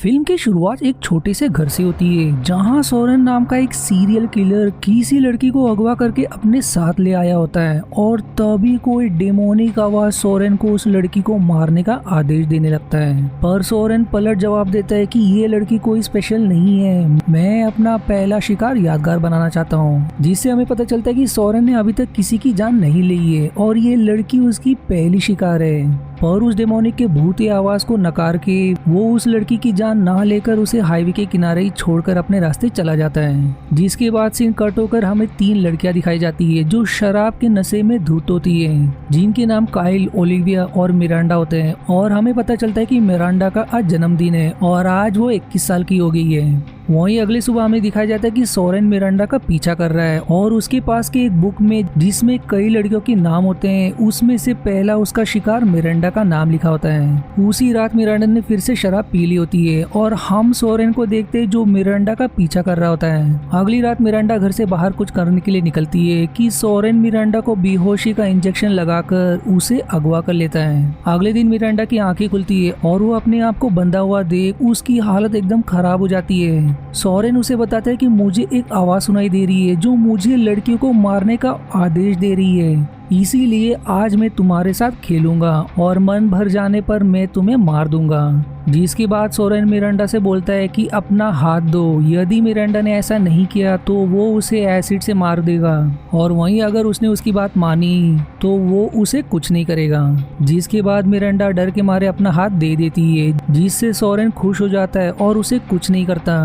Film की शुरुआत एक छोटे से घर से होती है जहां सोरेन नाम का एक सीरियल किलर किसी लड़की को अगवा करके अपने साथ ले आया होता है और तभी कोई डेमोनिक आवाज सोरेन को उस लड़की को मारने का आदेश देने लगता है। पर सोरेन पलट जवाब देता है कि ये लड़की कोई स्पेशल नहीं है, मैं अपना पहला शिकार यादगार बनाना चाहता हूँ। जिससे हमें पता चलता है कि सोरेन ने अभी तक किसी की जान नहीं ली है और ये लड़की उसकी पहली शिकार है। पर उस डेमोनिक के भूतिया आवाज को नकार के वो उस लड़की की जान ना लेकर उसे हाईवे के किनारे ही छोड़कर अपने रास्ते चला जाता है। जिसके बाद सीन कट होकर हमें 3 लड़कियां दिखाई जाती है जो शराब के नशे में धुत होती है, जिनके नाम काइल, ओलिविया और मिरांडा होते हैं। और हमें पता चलता है कि मिरांडा का आज जन्मदिन है और आज वो 21 साल की हो गई है। वहीं अगली सुबह हमें दिखाया जाता है कि सोरेन मिरांडा का पीछा कर रहा है और उसके पास के एक बुक में जिसमें कई लड़कियों के नाम होते हैं उसमें से पहला उसका शिकार मिरांडा का नाम लिखा होता है। उसी रात मिरांडा ने फिर से शराब पी ली होती है और हम सोरेन को देखते हैं जो मिरांडा का पीछा कर रहा होता है। अगली रात मिरांडा घर से बाहर कुछ करने के लिए निकलती है कि सोरेन मिरांडा को बेहोशी का इंजेक्शन लगाकर उसे अगवा कर लेता है। अगले दिन मिरांडा की आंखें खुलती है और वो अपने आप को बंधा हुआ देख उसकी हालत एकदम खराब हो जाती है। सोरेन उसे बताता है कि मुझे एक आवाज सुनाई दे रही है जो मुझे लड़कियों को मारने का आदेश दे रही है, इसीलिए आज मैं तुम्हारे साथ खेलूंगा और मन भर जाने पर मैं तुम्हें मार दूंगा। जिसके बाद सोरेन मिरांडा से बोलता है कि अपना हाथ दो, यदि मिरांडा ने ऐसा नहीं किया तो वो उसे एसिड से मार देगा और वहीं अगर उसने उसकी बात मानी तो वो उसे कुछ नहीं करेगा। जिसके बाद मिरांडा डर के मारे अपना हाथ दे देती है, जिससे सोरेन खुश हो जाता है और उसे कुछ नहीं करता।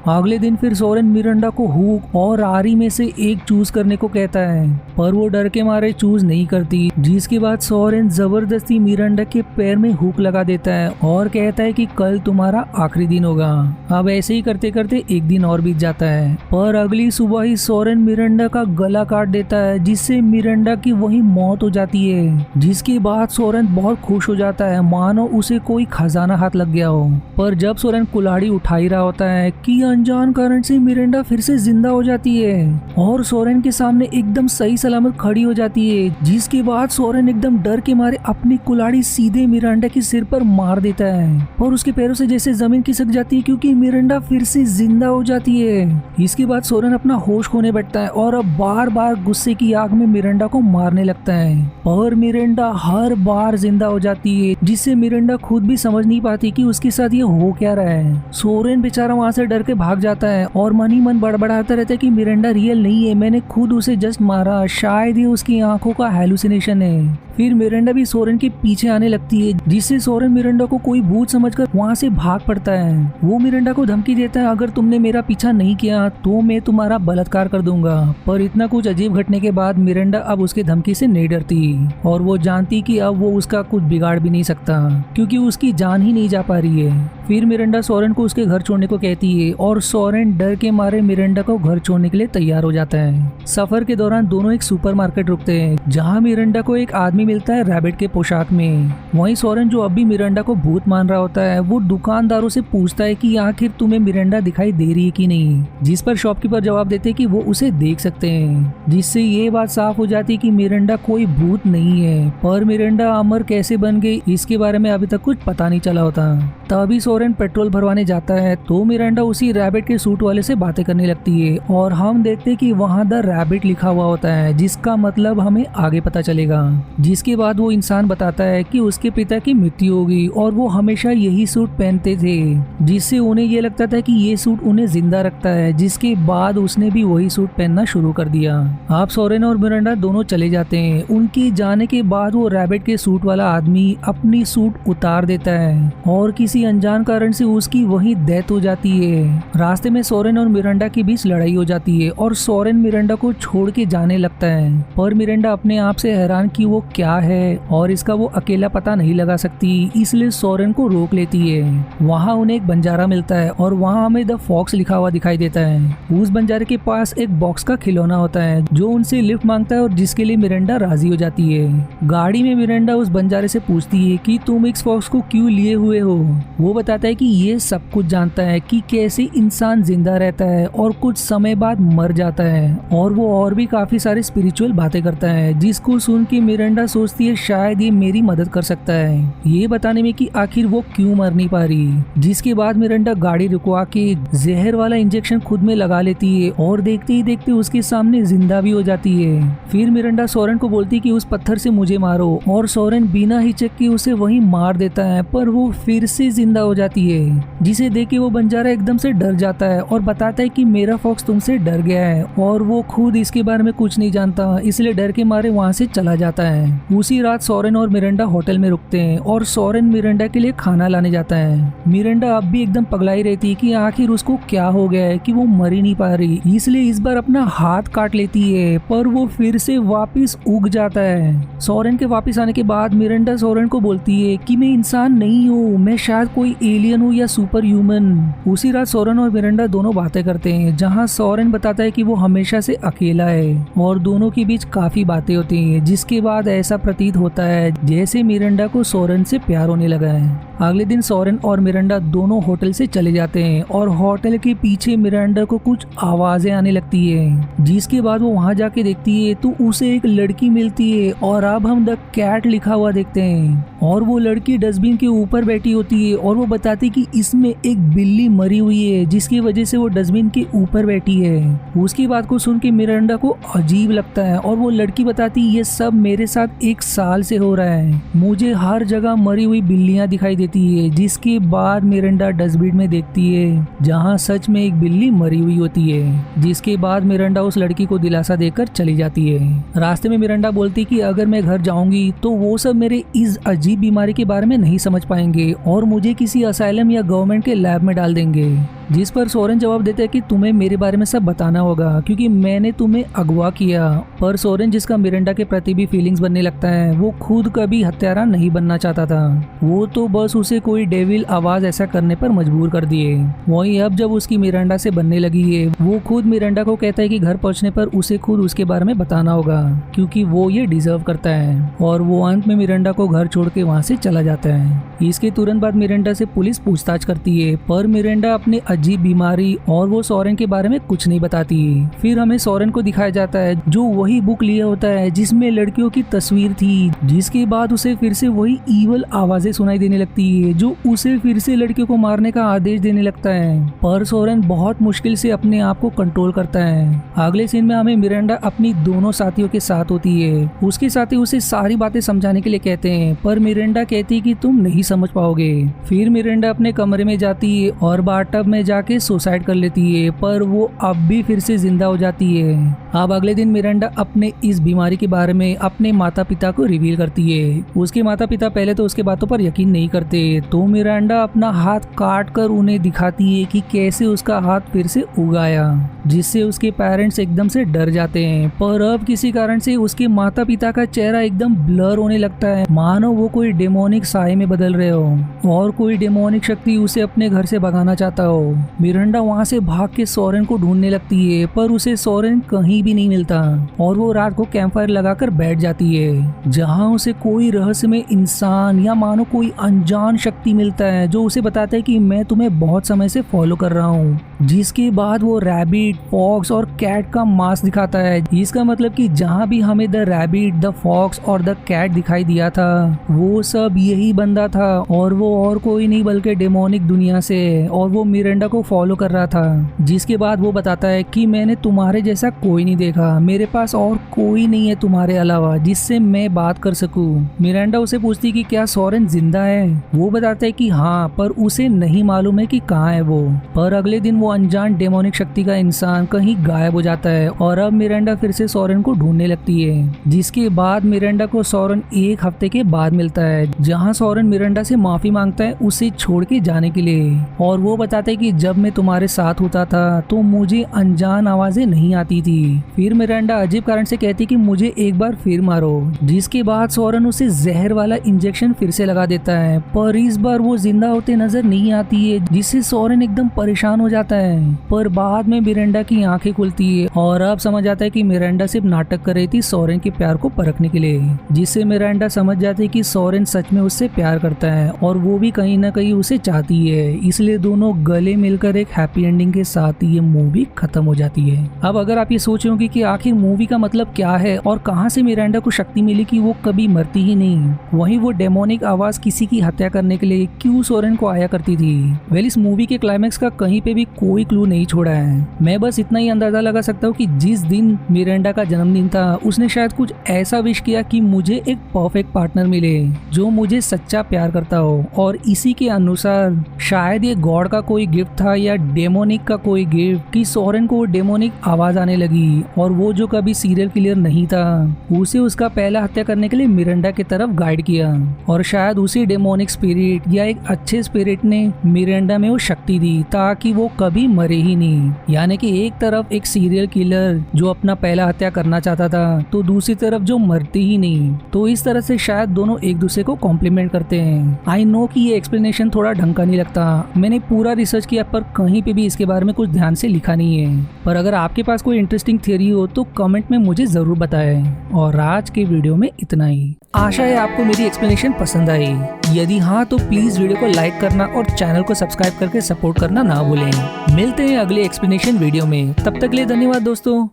अगले दिन फिर सोरेन मिरांडा को हुक और आरी में से एक चूज करने को कहता है, पर वो डर के मारे चूज नहीं करती। जिसके बाद सोरेन जबरदस्ती मिरांडा के पैर में हुक लगा देता है और कहता है कि कल तुम्हारा आखिरी दिन होगा। अब ऐसे ही करते करते एक दिन और बीत जाता है, पर अगली सुबह ही सोरेन मिरांडा का गला काट देता है, जिससे मिरांडा की वही मौत हो जाती है। जिसके बाद सोरेन बहुत खुश हो जाता है, मानो उसे कोई खजाना हाथ लग गया हो। पर जब सोरेन कुल्हाड़ी उठा ही रहा होता है कि अनजान कारण से मिरांडा फिर से जिंदा हो जाती है और सोरेन के सामने एकदम सही सलामत खड़ी हो जाती है। जिसके बाद सोरेन एकदम डर के मारे अपनी कुल्हाड़ी सीधे मिरांडा के सिर पर मार देता है और उसके पैरों से जैसे जमीन खिसक जाती है क्योंकि मिरांडा फिर से जिंदा हो जाती है। इसके बाद सोरेन अपना होश खोने बैठता है और अब बार बार गुस्से की आग में मिरांडा को मारने लगता है, पर मिरांडा हर बार जिंदा हो जाती है, जिससे मिरांडा खुद भी समझ नहीं पाती कि उसके साथ ये हो क्या रहा है। सोरेन बेचारा वहां से डर के भाग जाता है और मन ही मन बड़बड़ाता रहता है कि मिरांडा रियल नहीं है, मैंने खुद उसे जस्ट मारा, शायद ये उसकी आंखों का हेलुसिनेशन है। फिर मिरांडा भी सोरेन के पीछे आने लगती है, जिससे सोरेन मिरांडा को कोई भूत समझकर वहां से भाग पड़ता है। वो मिरांडा को धमकी देता है, अगर तुमने मेरा पीछा नहीं किया तो मैं तुम्हारा बलात्कार कर दूंगा। पर इतना कुछ अजीब घटने के बाद मिरांडा अब उसके धमकी से नहीं डरती और वो जानती कि अब वो उसका कुछ बिगाड़ भी नहीं सकता क्योंकि उसकी जान ही नहीं जा पा रही है। फिर मिरांडा सोरेन को उसके घर छोड़ने को कहती है और सोरेन डर के मारे मिरांडा को घर छोड़ने के लिए तैयार हो जाता है। सफर के दौरान दोनों एक सुपरमार्केट रुकते हैं जहां मिरांडा को एक आदमी मिलता है रैबिट के पोशाक में। वहीं सोरेन जो अभी मिरांडा को भूत मान रहा होता है वो दुकानदारों से पूछता है कि आखिर तुम्हें मिरांडा दिखाई दे रही है कि नहीं, जिस पर शॉपकीपर जवाब देते हैं कि वो उसे देख सकते हैं, जिससे ये बात साफ हो जाती है कि मिरांडा कोई भूत नहीं है। पर मिरांडा अमर कैसे बन गई इसके बारे में अभी तक कुछ पता नहीं चला होता। तभी सोरेन पेट्रोल भरवाने जाता है तो मिरांडा उसी रैबिट के सूट वाले से बातें करने लगती है और हम देखते हैं कि वहाँ द रैबिट लिखा हुआ होता है, जिसका मतलब हमें आगे पता चलेगा। जिसके बाद वो इंसान बताता है कि उसके पिता की मृत्यु हो गई और वो हमेशा यही सूट पहनते थे, जिससे उन्हें ये लगता था कि ये सूट उन्हें जिंदा रखता है। जिसके बाद उसने भी वही सूट पहनना शुरू कर दिया। आप सोरेन और मिरांडा दोनों चले जाते हैं। उनके जाने के बाद वो रैबिट के सूट वाला आदमी अपनी सूट उतार देता है और किसी अनजान कारण से उसकी वही डेथ हो जाती है। रास्ते में सोरेन और मिरांडा के बीच लड़ाई हो जाती है और सोरेन मिरांडा को छोड़ के जाने लगता है, पर मिरांडा अपने आप से हैरान कि वो क्या है और इसका वो अकेला पता नहीं लगा सकती, इसलिए सोरेन को रोक लेती है। वहाँ उन्हें एक बंजारा मिलता है और वहाँ हमें द फॉक्स लिखा हुआ दिखाई देता है। उस बंजारे के पास एक बॉक्स का खिलौना होता है जो उनसे लिफ्ट मांगता है और जिसके लिए मिरांडा राजी हो जाती है। गाड़ी में मिरांडा उस बंजारे से पूछती है कि तुम इस फॉक्स को क्यों लिए हुए हो। वो बताती बताता है कि ये सब कुछ जानता है कि कैसे इंसान जिंदा रहता है और कुछ समय बाद मर जाता है, और वो और भी काफी सारे स्पिरिचुअल बातें करता है, जिसको सुन के मिरांडा सोचती है शायद ये मेरी मदद कर सकता है ये बताने में कि आखिर वो क्यों मर नहीं पा रही। जिसके बाद मिरांडा गाड़ी रुकवा के जहर वाला इंजेक्शन खुद में लगा लेती है और देखते ही देखते उसके सामने जिंदा भी हो जाती है। फिर मिरांडा सोरेन को बोलती है कि उस पत्थर से मुझे मारो, और सोरेन बिना हिचक के उसे वहीं मार देता है, पर वो फिर से जिंदा हो जाती है। जिसे देख के वो बंजारा एकदम से डर जाता है और बताता है कि मेरा फॉक्स तुमसे डर गया है, और वो खुद इसके बारे में कुछ नहीं जानता, इसलिए डर के मारे वहाँ से चला जाता है। उसी रात सोरेन और मिरांडा होटल में रुकते हैं और सोरेन मिरांडा के लिए खाना लाने जाता है। मिरांडा अब भी एकदम पगलाई रहती है कि आखिर उसको क्या हो गया है कि वो मर ही नहीं पा रही, इसलिए इस बार अपना हाथ काट लेती है, पर वो फिर से वापस उग जाता है। सोरेन के वापस आने के बाद मिरांडा सोरेन को बोलती है कि मैं इंसान नहीं हूँ, मैं शायद कोई एलियन हूँ या सुपर ह्यूमन। उसी रात सोरेन और मिरांडा दोनों बातें करते हैं, जहाँ सोरेन बताता है कि वो हमेशा से अकेला है और दोनों के बीच काफी बातें होती हैं, जिसके बाद ऐसा प्रतीत होता है जैसे मिरांडा को सोरेन से प्यार होने लगा है। अगले दिन सोरेन और मिरांडा दोनों होटल से चले जाते हैं और होटल के पीछे मिरांडा को कुछ आवाजें आने लगती है, जिसके बाद वो वहां जाके देखती है तो उसे एक लड़की मिलती है, और अब हम द कैट लिखा हुआ देखते हैं, और वो लड़की डस्टबिन के ऊपर बैठी होती है और वो बताती कि इसमें एक बिल्ली मरी हुई है, जिसकी वजह से वो डस्टबिन के ऊपर बैठी है। उसकी बात को सुन के मिरांडा को अजीब लगता है और वो लड़की बताती ये सब मेरे साथ 1 साल से हो रहा है, मुझे हर जगह मरी हुई बिल्लियां दिखाई देती है। जिसके बाद मिरांडा डस्टबिन में देखती है जहाँ सच में एक बिल्ली मरी हुई होती है। जिसके बाद मिरांडा उस लड़की को दिलासा देकर चली जाती है। रास्ते में मिरांडा बोलती कि अगर मैं घर जाऊंगी तो वो सब मेरे इस अजीब बीमारी के बारे में नहीं समझ पाएंगे और मुझे किसी असाइलम या गवर्नमेंट के लैब में डाल देंगे। जिस पर सोरेन जवाब देता है कि तुम्हें मेरे बारे में सब बताना होगा क्योंकि मैंने तुम्हें अगवा किया। पर सोरेन, जिसका मिरांडा के प्रति भी फीलिंग्स बनने लगता है, वो खुद कभी हत्यारा नहीं बनना चाहता था, वो तो बस उसे कोई डेविल आवाज ऐसा करने पर मजबूर कर दिए। वहीं अब जब उसकी मिरांडा से बनने लगी है, वो खुद मिरांडा को कहता है कि घर पहुंचने पर उसे खुद उसके बारे में बताना होगा क्योंकि वो ये डिजर्व करता है, और वो अंत में मिरांडा को घर छोड़ के वहाँ से चला जाता है। इसके तुरंत बाद मिरांडा से पुलिस पूछताछ करती है, पर मिरांडा अपने अजीब बीमारी और वो सोरेन के बारे में कुछ नहीं बताती। फिर हमें सोरेन को दिखाया जाता है जो वही बुक लिया होता है जिसमें लड़कियों की तस्वीर थी। जिसके बाद उसे फिर से वही ईवल आवाजें सुनाई देने लगती है जो उसे फिर से लड़कियों को मारने का आदेश देने लगता है, पर सोरेन बहुत मुश्किल से अपने आप को कंट्रोल करता है। अगले सीन में हमें मिरांडा अपनी दोनों साथियों के साथ होती है। उसके साथी उसे सारी बातें समझाने के लिए कहते हैं, पर मिरांडा कहती कि तुम नहीं समझ पाओगे। फिर मिरांडा अपने कमरे में जाती है और बाथटब में जाके सुसाइड कर लेती है, पर वो अब भी फिर से जिंदा हो जाती है। अब अगले दिन मिरांडा अपने इस बीमारी के बारे में अपने माता पिता को रिवील करती है। उसके माता पिता पहले तो उसके बातों पर यकीन नहीं करते, तो मिरांडा अपना हाथ काट कर उन्हें दिखाती है कि कैसे उसका हाथ फिर से उगाया, जिससे उसके पेरेंट्स एकदम से डर जाते हैं। पर अब किसी कारण से उसके माता पिता का चेहरा एकदम ब्लर होने लगता है, मानो वो कोई डेमोनिक साए में बदल रहे हो और कोई डेमोनिक शक्ति उसे अपने घर से भगाना चाहता हो। मिरांडा वहाँ से भाग के सोरेन को ढूंढने लगती है, पर उसे सोरेन कहीं भी नहीं मिलता और वो रात को कैंपफायर लगाकर बैठ जाती है, जहाँ उसे कोई रहस्यमय इंसान या मानो कोई अनजान शक्ति मिलता है जो उसे बताता है कि मैं तुम्हें बहुत समय से फॉलो कर रहा हूँ। जिसके बाद वो रैबिट, फॉक्स और कैट का मास्क दिखाता है। इसका मतलब कि जहाँ भी हमें द रैबिट, द फॉक्स और द कैट दिखाई दिया था, वो सब यही बंदा था और वो और कोई नहीं बल्कि डेमोनिक दुनिया से, और वो मिरांडा को फॉलो कर रहा था। जिसके बाद वो बताता है कि मैंने तुम्हारे जैसा कोई नहीं देखा, मेरे पास और कोई नहीं है तुम्हारे अलावा जिससे मैं बात कर सकूं। मिरांडा उसे पूछती कि क्या सोरेन जिंदा है। वो बताता है कि हाँ, पर उसे नहीं मालूम है कि कहाँ है वो। पर अगले दिन वो अनजान डेमोनिक शक्ति का इंसान कहीं गायब हो जाता है और अब मिरांडा फिर से सोरेन को ढूंढने लगती है। जिसके बाद मिरांडा को सोरेन 1 हफ्ते के बाद मिलता है, जहाँ सोरेन मिरांडा से माफी मांगता है उसे छोड़ के जाने के लिए, और वो बताता है कि जब मैं तुम्हारे साथ होता था तो मुझे अनजान आवाजें नहीं आती थी। फिर मिरांडा अजीब कारण से कहती कि मुझे एक बार फिर मारो। जिसके बाद सोरेन उसे जहर वाला इंजेक्शन फिर से लगा देता है, पर इस बार वो जिंदा होते नजर नहीं आती है, जिससे सोरेन एकदम परेशान हो जाता है। पर बाद में मिरांडा की आंखें खुलती है और अब समझ आता है कि मिरांडा सिर्फ नाटक कर रही थी सोरेन के प्यार को परखने के लिए, जिससे मिरांडा समझ जाती है कि सोरेन सच में उससे प्यार करता है और वो भी कहीं ना कहीं ही उसे चाहती है, इसलिए दोनों गले मिलकर एक हैप्पी एंडिंग के साथ ये मूवी खत्म हो जाती है। अब अगर आप ये सोच रहे होंगे कि आखिर मूवी का मतलब क्या है और कहां से मिरांडा को शक्ति मिली कि वो कभी मरती ही नहीं, वहीं वो डेमोनिक आवाज किसी की हत्या करने के लिए क्यों सोरेन को आया करती थी। वेल, इस मूवी के क्लाइमैक्स का कहीं पे भी कोई क्लू नहीं छोड़ा है। मैं बस इतना ही अंदाजा लगा सकता हूँ कि जिस दिन मिरांडा का जन्मदिन था उसने शायद कुछ ऐसा विश किया कि मुझे एक परफेक्ट पार्टनर मिले जो मुझे सच्चा प्यार करता हो, और इसी के अनुसार शायद ये गॉड का कोई गिफ्ट था या डेमोनिक का कोई गिफ्ट कि सोरेन को डेमोनिक आवाज आने लगी, और वो जो कभी सीरियल किलर नहीं था उसे उसका पहला हत्या करने के लिए मिरांडा की तरफ गाइड किया, और शायद उसी डेमोनिक स्पिरिट या एक अच्छे स्पिरिट ने मिरांडा में वो शक्ति दी ताकि वो कभी मरे ही नहीं। यानी कि एक तरफ एक सीरियल किलर जो अपना पहला हत्या करना चाहता था तो दूसरी तरफ जो मरती ही नहीं। तो इस तरह से शायद दोनों एक दूसरे को कॉम्प्लीमेंट करते हैं। आई नो कि ये एक्सप्लेनेशन थोड़ा ढंग का नहीं लगता, मैंने पूरा रिसर्च किया पर कहीं पे भी इसके बारे में कुछ ध्यान से लिखा नहीं है। पर अगर आपके पास कोई इंटरेस्टिंग थ्योरी हो तो कमेंट में मुझे जरूर बताएं। और आज के वीडियो में इतना ही। आशा है आपको मेरी एक्सप्लेनेशन पसंद आई। यदि हाँ तो प्लीज वीडियो को लाइक करना और चैनल को सब्सक्राइब करके सपोर्ट करना ना भूलें। मिलते हैं अगले एक्सप्लेनेशन वीडियो में, तब तक के लिए धन्यवाद दोस्तों।